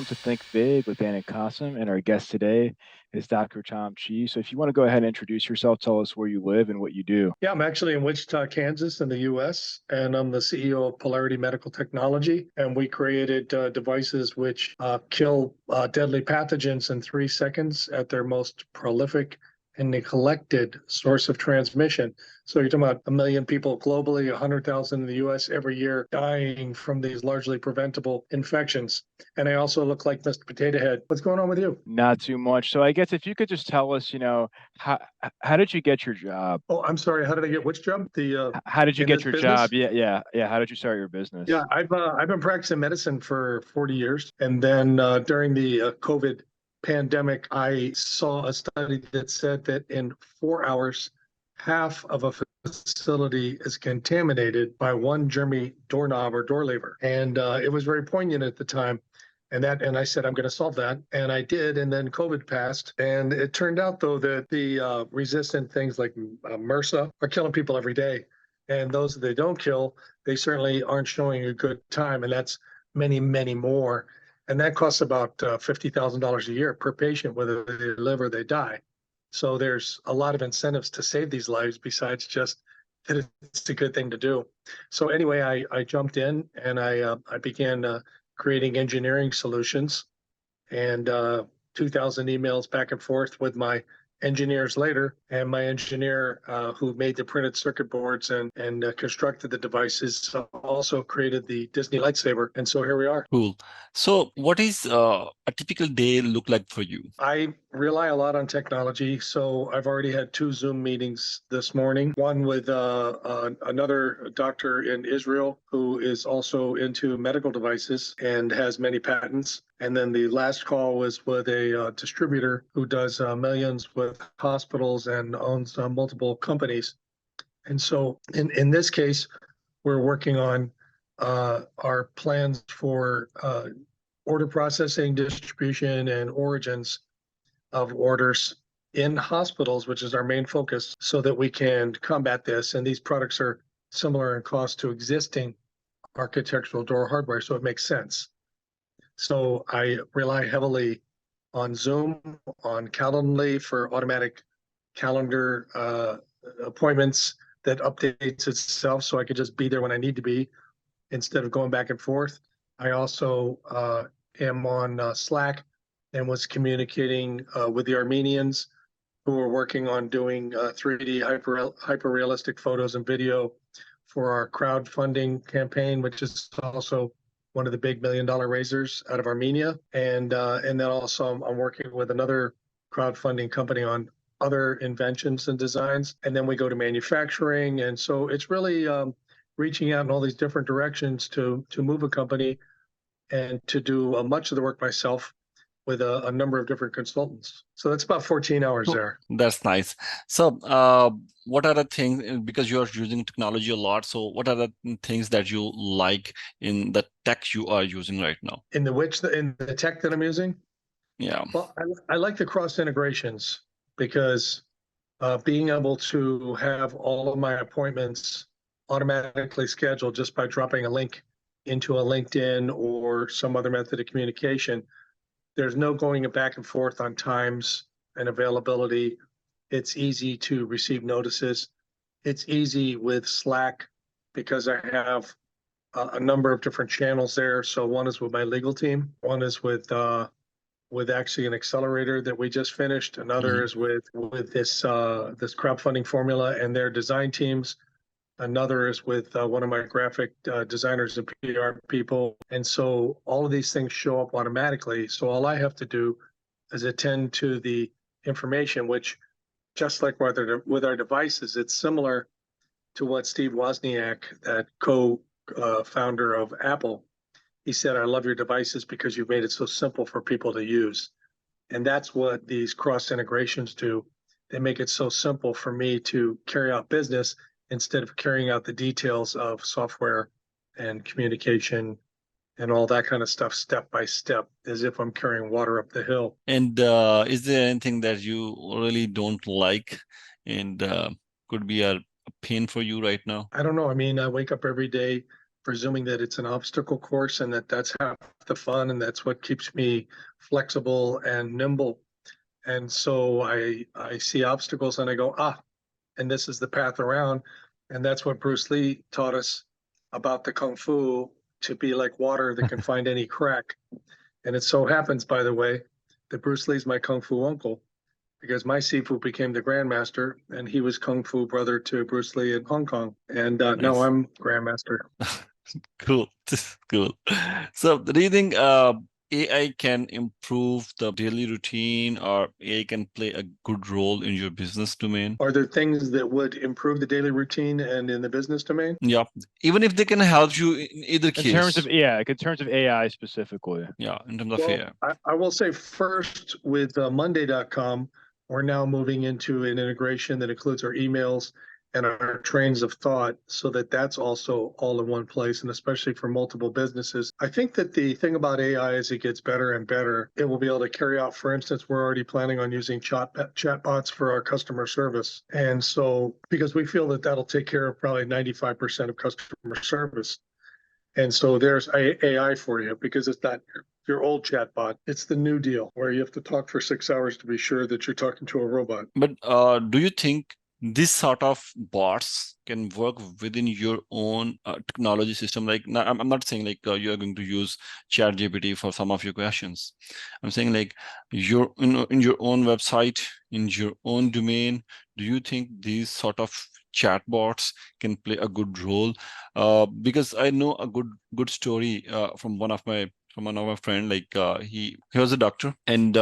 to Think Big with Dan and Qasim, and our guest today is Dr. Tom Chi. So if you want to go ahead and introduce yourself, tell us where you live and what you do. Yeah, I'm actually in Wichita, Kansas, in the US, and I'm the CEO of Polarity Medical Technology. And we created devices which kill deadly pathogens in 3 seconds at their most prolific and neglected source of transmission. So you're talking about 1 million people globally, 100,000 in the US every year dying from these largely preventable infections. And I also look like Mr. Potato Head. What's going on with you? Not too much. So I guess if you could just tell us, how how did you get your job? Oh, I'm sorry. How did I get which job? The How did you in get this your job? business? Yeah. How did you start your Yeah, business? I've been practicing medicine for 40 years, and then during the COVID pandemic, I saw a study that said that in 4 hours, half of a facility is contaminated by one germy doorknob or door lever, and it was very poignant at the time. And I said I'm going to solve that, and I did. And then COVID passed, and it turned out though that the resistant things like MRSA are killing people every day, and those that they don't kill, they certainly aren't showing a good time, and that's many, many more. And that costs about $50,000 a year per patient, whether they live or they die. So there's a lot of incentives to save these lives besides just that it's a good thing to do. So anyway, I jumped in and I began creating engineering solutions and 2,000 emails back and forth with my engineers later. And my engineer who made the printed circuit boards and constructed the devices also created the Disney lightsaber. And so here we are. Cool. So, what is a typical day look like for you? I rely a lot on technology. So I've already had 2 Zoom meetings this morning, one with another doctor in Israel who is also into medical devices and has many patents. And then the last call was with a distributor who does millions with hospitals and owns multiple companies. And so in this case, we're working on our plans for order processing, distribution, and origins of orders in hospitals, which is our main focus, so that we can combat this. And these products are similar in cost to existing architectural door hardware, so it makes sense. So I rely heavily on Zoom, on Calendly for automatic calendar appointments that updates itself so I could just be there when I need to be instead of going back and forth. I also am on Slack and was communicating with the Armenians who are working on doing 3D hyper realistic photos and video for our crowdfunding campaign, which is also one of the big $1 million raisers out of Armenia. And then also I'm working with another crowdfunding company on other inventions and designs. And then we go to manufacturing. And so it's really reaching out in all these different directions to move a company and to do much of the work myself with a number of different consultants. So that's about 14 hours there. That's nice. So, what are the things, because you're using technology a lot, so what are the things that you like in the tech you are using right now? In the tech that I'm using? Yeah. Well, I like the cross integrations because being able to have all of my appointments automatically scheduled just by dropping a link into a LinkedIn or some other method of communication. There's no going back and forth on times and availability. It's easy to receive notices. It's easy with Slack because I have a number of different channels there. So one is with my legal team. One is with actually an accelerator that we just finished. Another is with this crowdfunding formula and their design teams. Another is with one of my graphic designers and PR people. And so all of these things show up automatically. So all I have to do is attend to the information, which just like with our devices, it's similar to what Steve Wozniak, that co-founder of Apple, he said, I love your devices because you've made it so simple for people to use. And that's what these cross integrations do. They make it so simple for me to carry out business instead of carrying out the details of software and communication and all that kind of stuff step by step, as if I'm carrying water up the hill. And is there anything that you really don't like and could be a pain for you right now? I don't know. I mean, I wake up every day presuming that it's an obstacle course and that that's half the fun and that's what keeps me flexible and nimble. And so I see obstacles and I go, and this is the path around. And that's what Bruce Lee taught us about the Kung Fu, to be like water that can find any crack. And it so happens, by the way, that Bruce Lee's my Kung Fu uncle, because my Sifu became the Grandmaster and he was Kung Fu brother to Bruce Lee in Hong Kong. And now Nice. I'm Grandmaster. Cool. Cool. So do you think AI can improve the daily routine, or AI can play a good role in your business domain? Are there things that would improve the daily routine and in the business domain? Yeah, even if they can help you in either In terms of, case. yeah, like in terms of AI specifically. Yeah, in terms of Well, AI. I will say first with Monday.com, we're now moving into an integration that includes our emails and our trains of thought, so that that's also all in one place, and especially for multiple businesses. I think that the thing about AI, as it gets better and better, it will be able to carry out, for instance, we're already planning on using chatbots for our customer service. And so, because we feel that that'll take care of probably 95% of customer service. And so there's AI for you, because it's not your old chatbot. It's the new deal where you have to talk for 6 hours to be sure that you're talking to a robot. But do you think this sort of bots can work within your own technology system? Like, I'm not saying like you are going to use ChatGPT for some of your questions. I'm saying like your in your own website, in your own domain. Do you think these sort of chatbots can play a good role? Because I know a good story from one of my friend. Like he was a doctor, and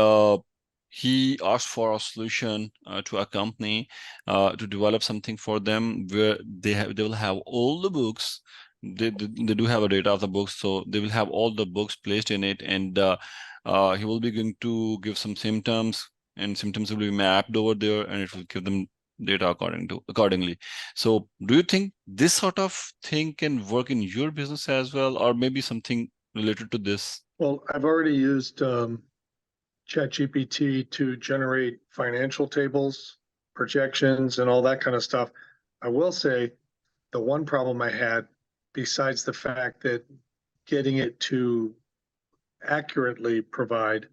he asked for a solution to a company to develop something for them where they will have all the books. They do have a data of the books, so they will have all the books placed in it, and he will be going to give some symptoms, and symptoms will be mapped over there, and it will give them data accordingly. So do you think this sort of thing can work in your business as well, or maybe something related to this? Well, I've already used ChatGPT to generate financial tables, projections, and all that kind of stuff. I will say the one problem I had, besides the fact that getting it to accurately provide,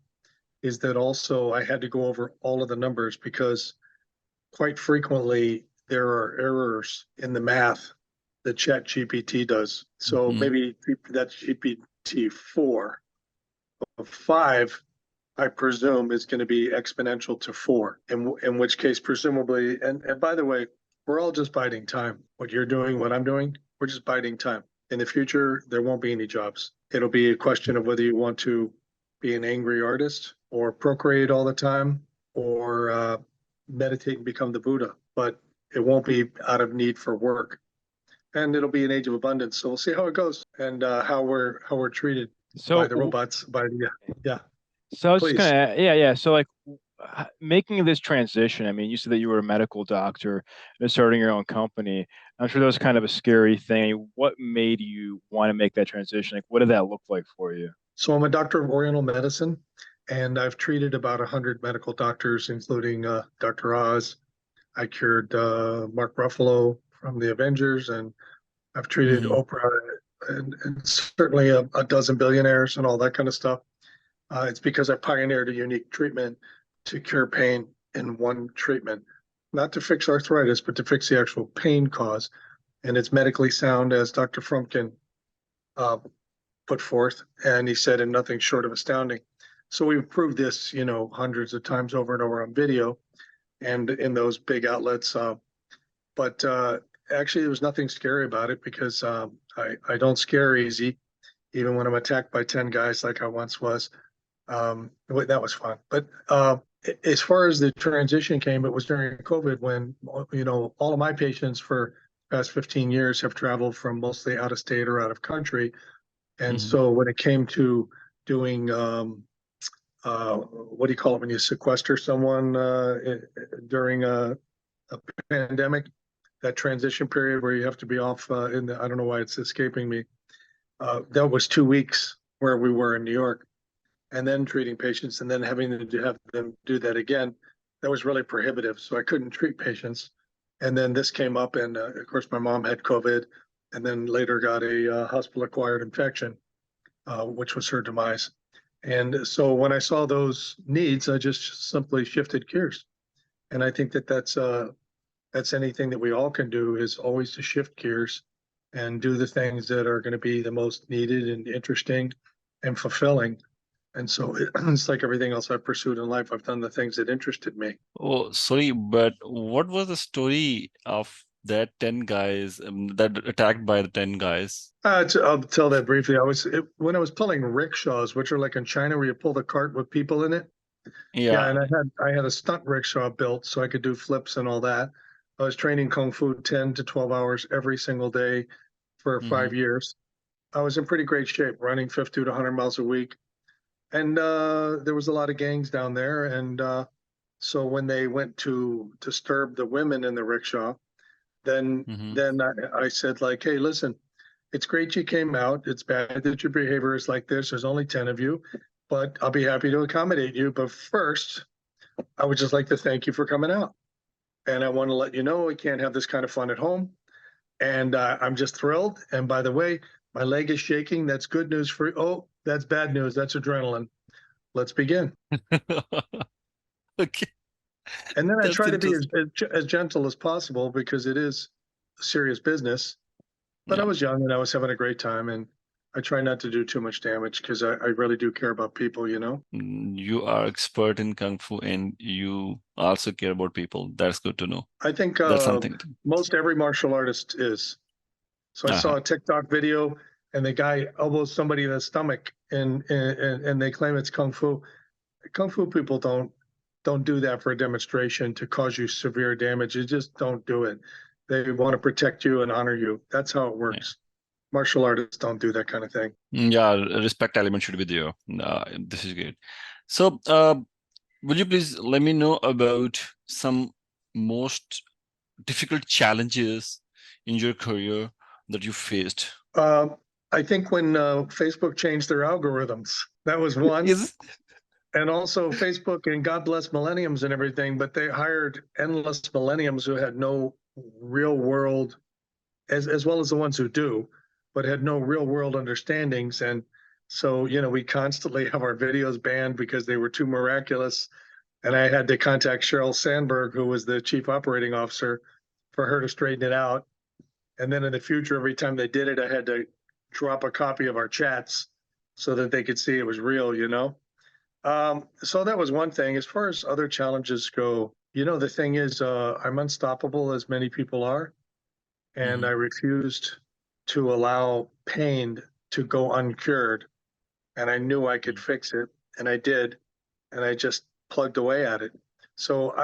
is that also I had to go over all of the numbers, because quite frequently there are errors in the math that ChatGPT does. So maybe that's GPT-4 of 5, I presume, is going to be exponential to 4, in which case, presumably, and by the way, we're all just biding time. What you're doing, what I'm doing, we're just biding time. In the future, there won't be any jobs. It'll be a question of whether you want to be an angry artist, or procreate all the time, or meditate and become the Buddha. But it won't be out of need for work. And it'll be an age of abundance. So we'll see how it goes, and how we're treated by So, the robots, yeah. so I was just Please. gonna, yeah. So like making this transition, I mean, you said that you were a medical doctor and starting your own company. I'm sure that was kind of a scary thing. What made you want to make that transition? Like, what did that look like for you? So I'm a doctor of Oriental medicine, and I've treated about 100 medical doctors, including Dr. Oz. I cured Mark Ruffalo from the Avengers, and I've treated Mm-hmm. Oprah, and certainly a dozen billionaires and all that kind of stuff. It's because I pioneered a unique treatment to cure pain in one treatment, not to fix arthritis, but to fix the actual pain cause. And it's medically sound, as Dr. Frumkin uh, put forth, and he said, and nothing short of astounding. So we've proved this, hundreds of times over and over on video and in those big outlets. But actually, there was nothing scary about it, because I don't scare easy, even when I'm attacked by 10 guys like I once was. That was fun. But as far as the transition came, it was during COVID, when, all of my patients for the past 15 years have traveled from mostly out of state or out of country. And Mm-hmm. so when it came to doing, what do you call it when you sequester someone during a pandemic, that transition period where you have to be off I don't know why it's escaping me. That was 2 weeks where we were in New York, and then treating patients, and then having to have them do that again. That was really prohibitive. So I couldn't treat patients. And then this came up, and of course, my mom had COVID. and then later got a hospital-acquired infection, which was her demise. And so when I saw those needs, I just simply shifted gears. And I think that that's anything that we all can do, is always to shift gears and do the things that are going to be the most needed and interesting and fulfilling. And so it's like everything else I've pursued in life. I've done the things that interested me. Oh, sorry, but what was the story of that 10 guys that attacked by the 10 guys? I'll tell that briefly. When I was pulling rickshaws, which are like in China where you pull the cart with people in it. Yeah, Yeah. and I had a stunt rickshaw built so I could do flips and all that. I was training Kung Fu 10 to 12 hours every single day for Hmm. 5 years. I was in pretty great shape, running 50 to 100 miles a week. And there was a lot of gangs down there. And so when they went to disturb the women in the rickshaw, then Hmm. then I said, like, hey, listen, it's great you came out. It's bad that your behavior is like this. There's only 10 of you, but I'll be happy to accommodate you. But first, I would just like to thank you for coming out. And I want to let you know we can't have this kind of fun at home. And I'm just thrilled. And by the way, my leg is shaking. That's good news for you. Oh, that's bad news. That's adrenaline. Let's begin. Okay, And then I that's try to be interesting. as gentle as possible because it is serious business. But I Yeah. was young and I was having a great time. And I try not to do too much damage because I really do care about people, you know? You are expert in Kung Fu and you also care about people. That's good to know. I think That's something. most every martial artist is. So I Uh-huh. saw a TikTok video and the guy elbows somebody in the stomach and they claim it's Kung Fu. Kung Fu people don't do that for a demonstration to cause you severe damage. You just don't do it. They want to protect you and honor you. That's how it Yeah. works. Martial artists don't do that kind of thing. Yeah, respect element should be there. This is good. So, will you please let me know about some most difficult challenges in your career that you faced? Um, I think when Facebook changed their algorithms, that was one. Is And also Facebook and God bless millenniums and everything, but they hired endless millenniums who had no real world, as well as the ones who do, but had no real world understandings. And so, we constantly have our videos banned because they were too miraculous. And I had to contact Sheryl Sandberg, who was the chief operating officer, for her to straighten it out. And then in the future, every time they did it, I had to drop a copy of our chats so that they could see it was real. So that was one thing. As far as other challenges go, the thing is, I'm unstoppable, as many people are, and I Mhm. refused to allow pain to go uncured. And I knew I could Mhm. fix it, and I did, and I just plugged away at it. So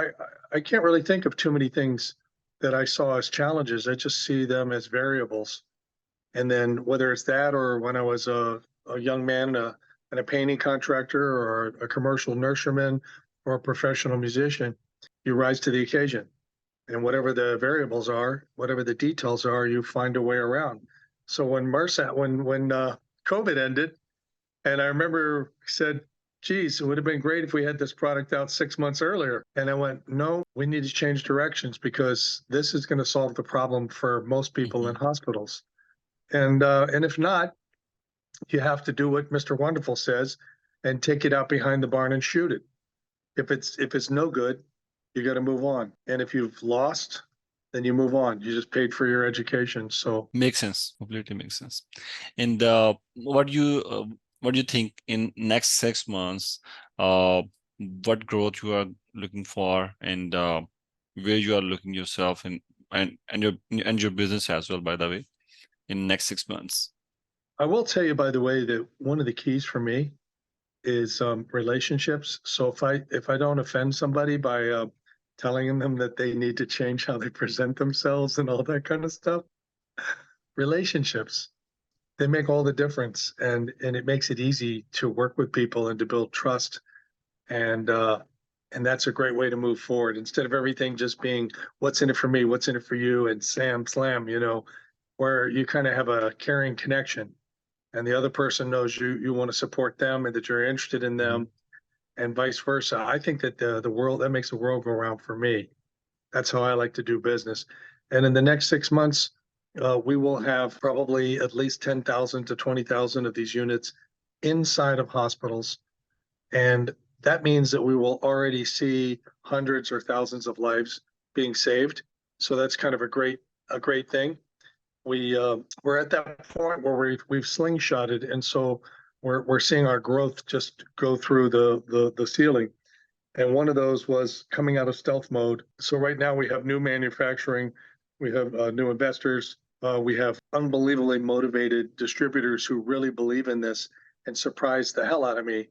I can't really think of too many things that I saw as challenges. I just see them as variables. And then whether it's that or when I was a young man and a painting contractor or a commercial nurseryman or a professional musician, you rise to the occasion. And whatever the variables are, whatever the details are, you find a way around. So when COVID ended, and I remember said, geez, it would have been great if we had this product out 6 months earlier. And I went, no, we need to change directions because this is going to solve the problem for most people in Mhm. hospitals. And if not, you have to do what Mr. Wonderful says and take it out behind the barn and shoot it. If it's no good, you got to move on. And if you've lost, then you move on. You just paid for your education. So Makes sense. Completely makes sense. And what do you think in next 6 months? Uh, what growth you are looking for, and where you are looking yourself, and your business as well, by the way, in next 6 months. I will tell you, by the way, that one of the keys for me is relationships. So if I don't offend somebody by telling them that they need to change how they present themselves and all that kind of stuff, relationships, they make all the difference, and it makes it easy to work with people and to build trust, and uh, and that's a great way to move forward instead of everything just being what's in it for me, what's in it for you, and Sam Slam, where you kind of have a caring connection, and the other person knows you want to support them and that you're interested in Mhm. them, and vice versa. I think that the world that makes the world go round for me. That's how I like to do business. And in the next 6 months, we will have probably at least 10,000 to 20,000 of these units inside of hospitals. And that means that we will already see hundreds or thousands of lives being saved. So that's kind of a great thing. We're at that point where we've slingshotted, and so we're seeing our growth just go through the ceiling. And one of those was coming out of stealth mode. So right now we have new manufacturing, we have new investors, we have unbelievably motivated distributors who really believe in this and surprised the hell out of me.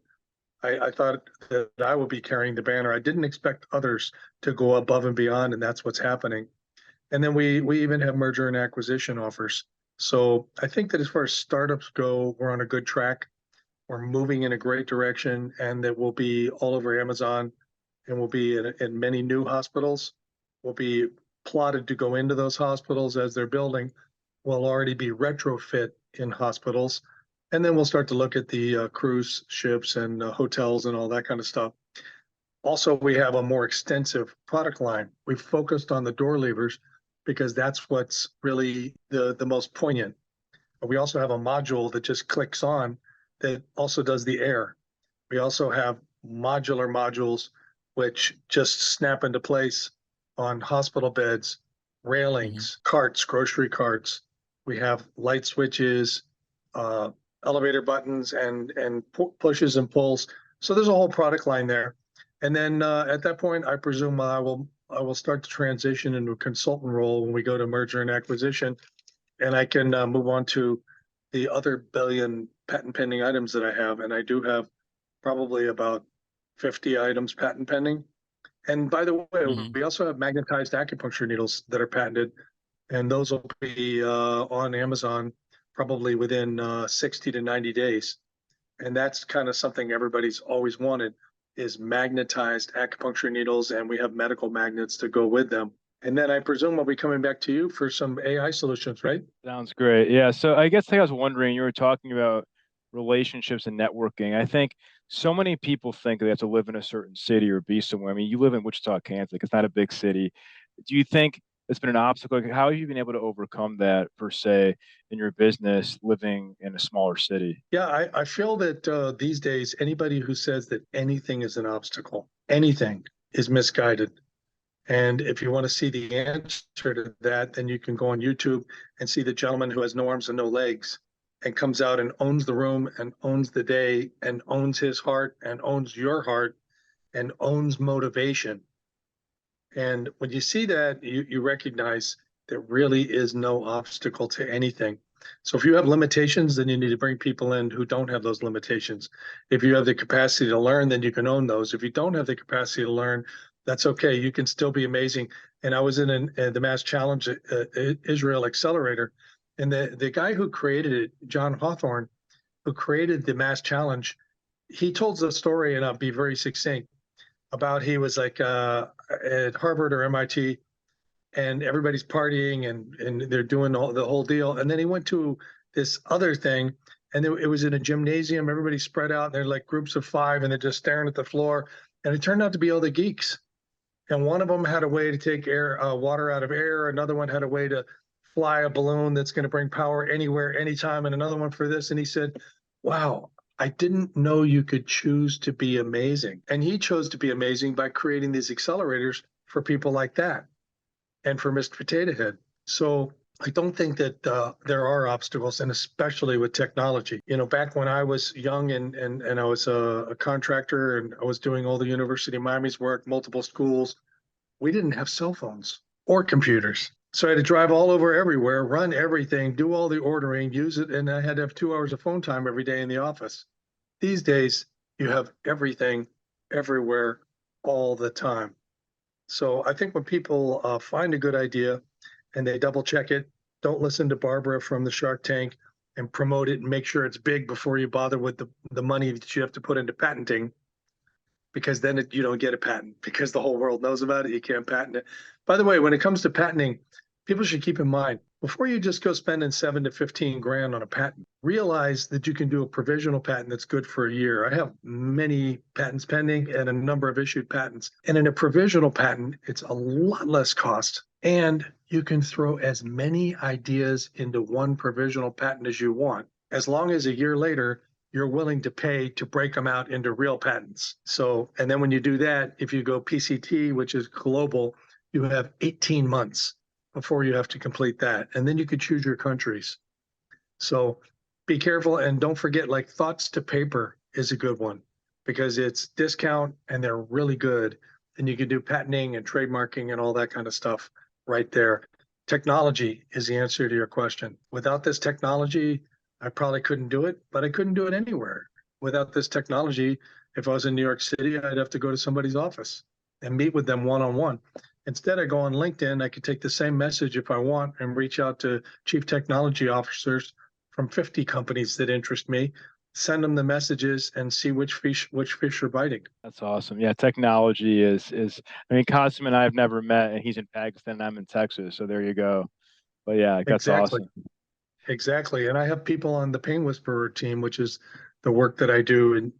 I thought that I would be carrying the banner. I didn't expect others to go above and beyond, and that's what's happening. And then we even have merger and acquisition offers. So I think that as far as startups go, we're on a good track. We're moving in a great direction, and that will be all over Amazon, and will be in many new hospitals. Will be plotted to go into those hospitals as they're building. Will already be retrofit in hospitals. And then we'll start to look at the cruise ships and hotels and all that kind of stuff. Also, we have a more extensive product line. We've focused on the door levers because that's what's really the most poignant. We also have a module that just clicks on that also does the air. We also have modular modules which just snap into place on hospital beds, railings, carts, grocery carts. We have light switches, elevator buttons, and pushes and pulls. So there's a whole product line there. And then at that point, I presume I will start to transition into a consultant role when we go to merger and acquisition, and I can move on to the other billion patent pending items that I have. And I do have probably about 50 items patent pending. And by the way, we also have magnetized acupuncture needles that are patented, and those will be on Amazon probably within 60 to 90 days. And that's kind of something everybody's always wanted, is magnetized acupuncture needles, and we have medical magnets to go with them. And then I presume I'll be coming back to you for some AI solutions, right? Sounds great. Yeah. So I guess I was wondering, you were talking about relationships and networking. I think so many people think they have to live in a certain city or be somewhere. I mean, you live in Wichita, Kansas. Like, it's not a big city. Do you think it's been an obstacle? Like, how have you been able to overcome that, per se, in your business living in a smaller city? Yeah, I feel that these days, anybody who says that anything is an obstacle, anything, is misguided. And if you want to see the answer to that, then you can go on YouTube and see the gentleman who has no arms and no legs and comes out and owns the room and owns the day and owns his heart and owns your heart and owns motivation. And when you see that, you recognize there really is no obstacle to anything. So if you have limitations, then you need to bring people in who don't have those limitations. If you have the capacity to learn, then you can own those. If you don't have the capacity to learn, that's okay. You can still be amazing. And I was in the Mass Challenge Israel Accelerator, and the guy who created it, John Hawthorne, who created the Mass Challenge, he told the story, and I'll be very succinct, about he was like at Harvard or MIT, and everybody's partying and they're doing the whole deal. And then he went to this other thing, and it was in a gymnasium. Everybody spread out, and they're like groups of five, and they're just staring at the floor. And it turned out to be all the geeks. And one of them had a way to take water out of air. Another one had a way to fly a balloon that's going to bring power anywhere, anytime, and another one for this. And he said, wow, I didn't know you could choose to be amazing. And he chose to be amazing by creating these accelerators for people like that and for Mr. Potato Head. So I don't think that there are obstacles, and especially with technology. You know, back when I was young and I was a contractor and I was doing all the University of Miami's work, multiple schools, we didn't have cell phones or computers. So I had to drive all over everywhere, run everything, do all the ordering, use it, and I had to have 2 hours of phone time every day in the office. These days, you have everything, everywhere, all the time. So I think when people find a good idea and they double check it, don't listen to Barbara from the Shark Tank, and promote it and make sure it's big before you bother with the money that you have to put into patenting, because then you don't get a patent because the whole world knows about it. You can't patent it. By the way, when it comes to patenting, people should keep in mind, before you just go spending 7 to 15 grand on a patent, realize that you can do a provisional patent that's good for a year. I have many patents pending and a number of issued patents. And in a provisional patent, it's a lot less cost, and you can throw as many ideas into one provisional patent as you want, as long as a year later, you're willing to pay to break them out into real patents. So, and then when you do that, if you go PCT, which is global, you have 18 months before you have to complete that. And then you could choose your countries. So be careful and don't forget, like, thoughts to paper is a good one because it's discount and they're really good. And you can do patenting and trademarking and all that kind of stuff right there. Technology is the answer to your question. Without this technology, I probably couldn't do it, but I couldn't do it anywhere. Without this technology, if I was in New York City, I'd have to go to somebody's office and meet with them one-on-one. Instead, I go on LinkedIn. I could take the same message if I want and reach out to chief technology officers from 50 companies that interest me, send them the messages and see which fish are biting. That's awesome. Yeah, technology is. I mean, Qasim and I have never met, and he's in Pakistan, and I'm in Texas. So there you go. But yeah, that's Exactly. awesome. Exactly. And I have people on the Pain Whisperer team, which is the work that I do.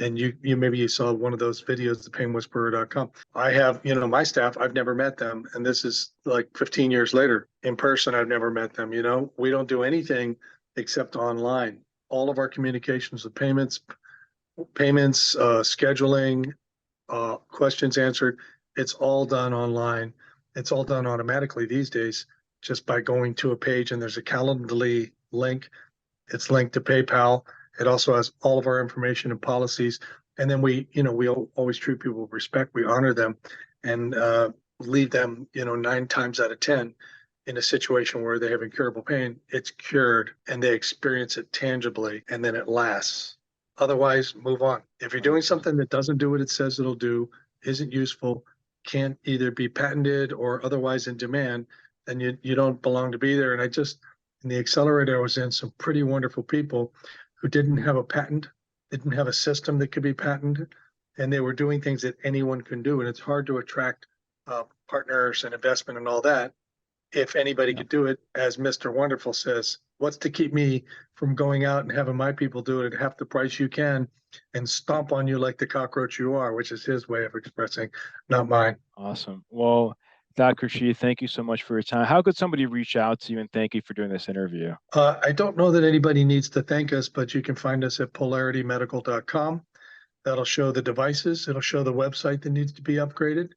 And you maybe you saw one of those videos, the painwhisperer.com. I have, my staff, I've never met them. And this is like 15 years later. In person, I've never met them. We don't do anything except online. All of our communications with payments, scheduling, questions answered, it's all done online. It's all done automatically these days just by going to a page and there's a Calendly link. It's linked to PayPal. It also has all of our information and policies. And then we always treat people with respect. We honor them and leave them, 9 times out of 10 in a situation where they have incurable pain. It's cured and they experience it tangibly and then it lasts. Otherwise, move on. If you're doing something that doesn't do what it says it'll do, isn't useful, can't either be patented or otherwise in demand, then you don't belong to be there. And in the accelerator I was in, some pretty wonderful people who didn't have a patent, didn't have a system that could be patented, and they were doing things that anyone can do. And it's hard to attract partners and investment and all that if anybody could do it. As Mr. Wonderful says, what's to keep me from going out and having my people do it at half the price you can and stomp on you like the cockroach you are, which is his way of expressing, not mine. Awesome. Well, Dr. Shi, thank you so much for your time. How could somebody reach out to you and thank you for doing this interview? I don't know that anybody needs to thank us, but you can find us at polaritymedical.com. That'll show the devices. It'll show the website that needs to be upgraded,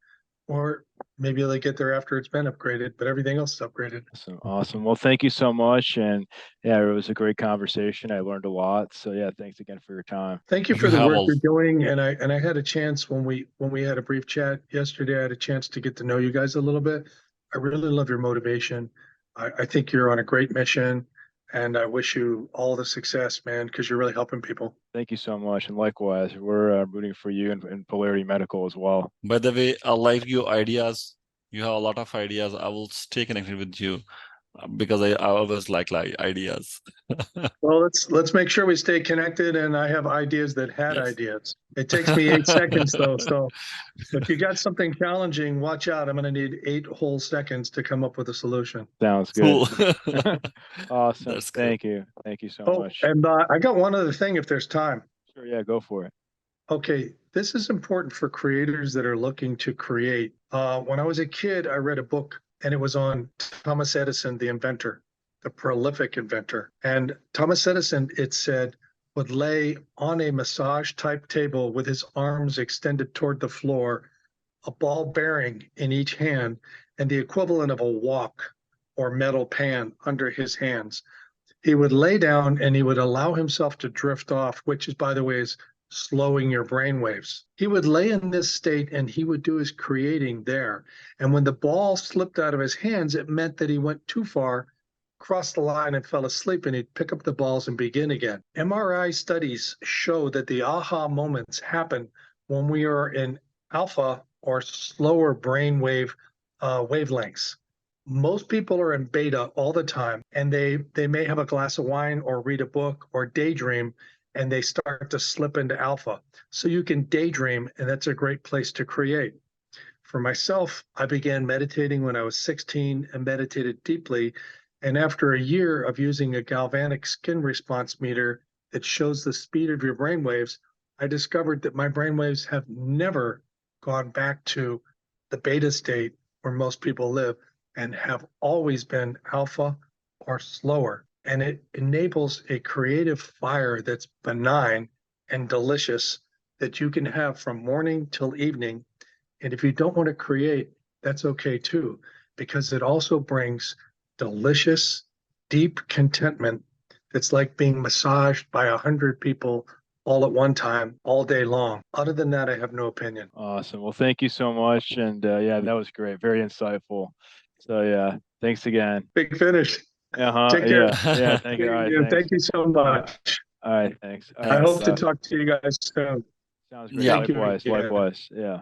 or maybe they get there after it's been upgraded, but everything else is upgraded. Awesome. Awesome. Well, thank you so much. And yeah, it was a great conversation. I learned a lot. So yeah, thanks again for your time. Thank you You for the have work all. you're doing. And I had a chance when we had a brief chat yesterday, I had a chance to get to know you guys a little bit. I really love your motivation. I think you're on a great mission. And I wish you all the success, man, because you're really helping people. Thank you so much. And likewise, we're rooting for you in Polarity Medical as well. By the way, I like your ideas. You have a lot of ideas. I will stay connected with you because I always like ideas. Well, let's make sure we stay connected. And I have ideas that had Yes. ideas. It takes me 8 seconds though. So if you got something challenging, watch out. I'm going to need 8 whole seconds to come up with a solution. Sounds Cool. good. Awesome. That's great. Thank you. Thank you so Oh, much. and I got one other thing if there's time. Sure. Yeah, go for it. Okay, this is important for creators that are looking to create. When I was a kid, I read a book and it was on Thomas Edison, the inventor, the prolific inventor. And Thomas Edison, it said, would lay on a massage type table with his arms extended toward the floor, a ball bearing in each hand, and the equivalent of a wok or metal pan under his hands. He would lay down and he would allow himself to drift off, which is, by the way, is slowing your brain waves. He would lay in this state and he would do his creating there. And when the ball slipped out of his hands, it meant that he went too far, crossed the line and fell asleep, and he'd pick up the balls and begin again. MRI studies show that the aha moments happen when we are in alpha or slower brainwave wavelengths. Most people are in beta all the time, and they may have a glass of wine or read a book or daydream, and they start to slip into alpha. So you can daydream, and that's a great place to create. For myself, I began meditating when I was 16 and meditated deeply. And after a year of using a galvanic skin response meter that shows the speed of your brainwaves, I discovered that my brainwaves have never gone back to the beta state where most people live. and have always been alpha or slower. And it enables a creative fire that's benign and delicious that you can have from morning till evening. And if you don't want to create, that's okay too, because it also brings delicious, deep contentment that's like being massaged by 100 people all at one time, all day long. Other than that, I have no opinion. Awesome. Well, thank you so much. And yeah, that was great. Very insightful. So yeah, thanks again. Big finish. Uh-huh. Take care. Yeah. Yeah. Thank you. All right. And Thanks. thank you so Uh, much. all right. Thanks. All I right. hope Thanks. to talk to you guys soon. Sounds great. Yeah. Thank you Likewise. again. Likewise. Yeah.